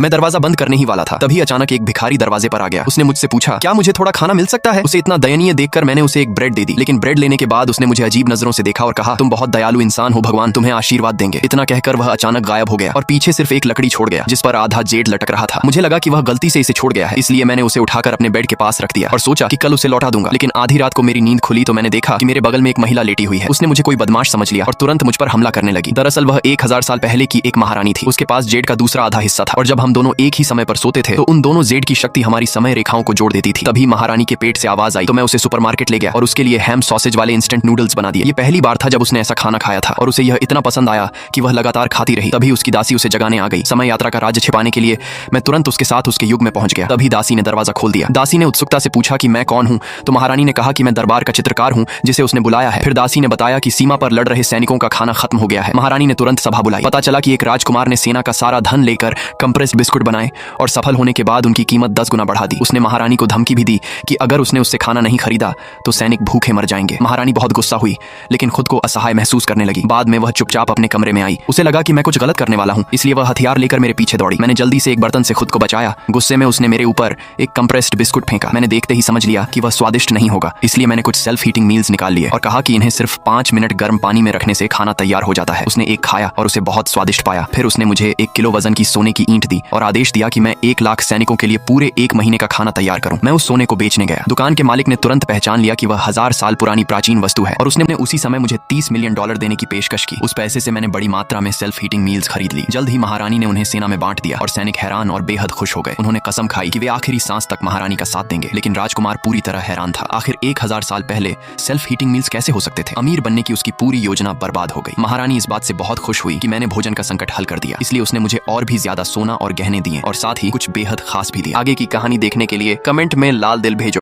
मैं दरवाजा बंद करने ही वाला था, तभी अचानक एक भिखारी दरवाजे पर आ गया। उसने मुझसे पूछा, क्या मुझे थोड़ा खाना मिल सकता है? उसे इतना दयनीय देखकर मैंने उसे एक ब्रेड दे दी, लेकिन ब्रेड लेने के बाद उसने मुझे अजीब नजरों से देखा और कहा, तुम बहुत दयालु इंसान हो, भगवान तुम्हें आशीर्वाद देंगे। इतना कहकर वह अचानक गायब हो गया और पीछे सिर्फ एक लकड़ी छोड़ गया जिस पर आधा जेड लटक रहा था। मुझे लगा कि वह गलती से इसे छोड़ गया है, इसलिए मैंने उसे उठाकर अपने बेड के पास रख दिया और सोचा कि कल उसे लौटा दूंगा। लेकिन आधी रात को मेरी नींद खुली तो मैंने देखा कि मेरे बगल में एक महिला लेटी हुई है। उसने मुझे कोई बदमाश समझ लिया और तुरंत मुझ पर हमला करने लगी। दरअसल वह 1000 साल पहले की एक महारानी थी। उसके पास जेड का दूसरा आधा हिस्सा था और जब हम दोनों एक ही समय पर सोते थे तो उन दोनों जेड की शक्ति हमारी समय रेखाओं को जोड़ देती थी। तभी महारानी के पेट से आवाज आई तो मैं उसे सुपरमार्केट ले गया और उसके लिए हैम सॉसेज वाले इंस्टेंट नूडल्स बना दिए। ये पहली बार था जब उसने ऐसा खाना खाया था और उसे यह इतना पसंद आया कि वह लगातार खाती रही। तभी उसकी दासी उसे जगाने आ गई। समय यात्रा का राज्य छिपाने के लिए मैं तुरंत उसके साथ उसके युग में पहुंच गया। तभी दासी ने दरवाजा खोल दिया। दासी ने उत्सुकता से पूछा कि मैं कौन हूं, तो महारानी ने कहा कि मैं दरबार का चित्रकार हूं जिसे उसने बुलाया है। फिर दासी ने बताया कि सीमा पर लड़ रहे सैनिकों का खाना खत्म हो गया है। महारानी ने तुरंत सभा बुलाई। पता चला कि एक राजकुमार ने सेना का सारा धन लेकर कंप्रेस्ड बिस्कुट बनाए और सफल होने के बाद उनकी कीमत 10 गुना बढ़ा दी। उसने महारानी को धमकी भी दी कि अगर उसने उससे खाना नहीं खरीदा तो सैनिक भूखे मर जाएंगे। महारानी बहुत गुस्सा हुई लेकिन खुद को असहाय महसूस करने लगी। बाद में वह चुपचाप अपने कमरे में आई। उसे लगा कि मैं कुछ गलत करने वाला हूं, इसलिए वह हथियार लेकर मेरे पीछे दौड़ी। मैंने जल्दी से एक बर्तन से खुद को बचाया। गुस्से में उसने मेरे ऊपर एक कंप्रेस्ड बिस्कुट फेंका। मैंने देखते ही समझ लिया कि वह स्वादिष्ट नहीं होगा, इसलिए मैंने कुछ सेल्फ हीटिंग मील्स निकाल लिए और कहा कि इन्हें सिर्फ 5 मिनट गर्म पानी में रखने से खाना तैयार हो जाता है। उसने एक खाया और उसे बहुत स्वादिष्ट पाया। फिर उसने मुझे 1 किलो वजन की सोने की ईंट दी और आदेश दिया कि मैं 1 लाख सैनिकों के लिए पूरे 1 महीने का खाना तैयार करूं। मैं उस सोने को बेचने गया। दुकान के मालिक ने तुरंत पहचान लिया कि वह 1000 साल पुरानी प्राचीन वस्तु है और उसने उसी समय मुझे $30 मिलियन देने की पेशकश की। उस पैसे से मैंने बड़ी मात्रा में सेल्फ हीटिंग मील्स खरीद ली। जल्द ही महारानी ने उन्हें सेना में बांट दिया और सैनिक हैरान और बेहद खुश हो गए। उन्होंने कसम खाई कि वे आखिरी सांस तक महारानी का साथ देंगे। लेकिन राजकुमार पूरी तरह हैरान था। आखिर 1000 साल पहले सेल्फ हीटिंग मील्स कैसे हो सकते थे? अमीर बनने की उसकी पूरी योजना बर्बाद हो गई। महारानी इस बात से बहुत खुश हुई कि मैंने भोजन का संकट हल कर दिया, इसलिए उसने मुझे और भी ज्यादा सोना और गहने दिए और साथ ही कुछ बेहद खास भी दिए। आगे की कहानी देखने के लिए कमेंट में लाल दिल भेजो।